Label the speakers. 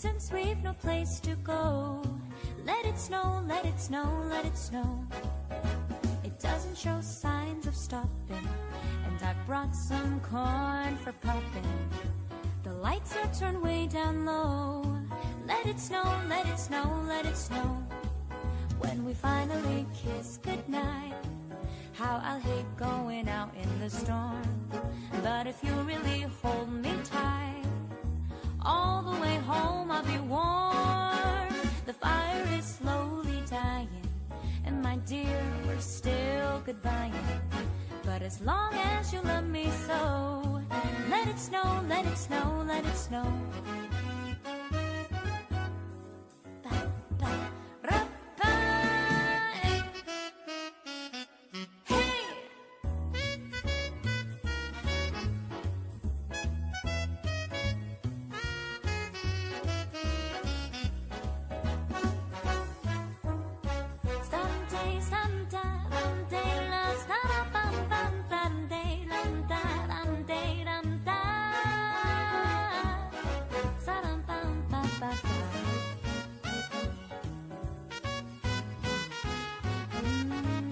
Speaker 1: since we've no place to go. Let it snow, let it snow, let it snow. It doesn't show signs of stopping, and I brought some corn for popping. The lights are turned way down low. Let it snow, let it snow, let it snow. When we finally kiss goodnight, how I'll hate going out in the storm. But if you really hold me tight, all the way home I'll be warm. The fire is slowly dying, and my dear, we're still goodbying. But as long as you love me so, let it snow, let it snow, let it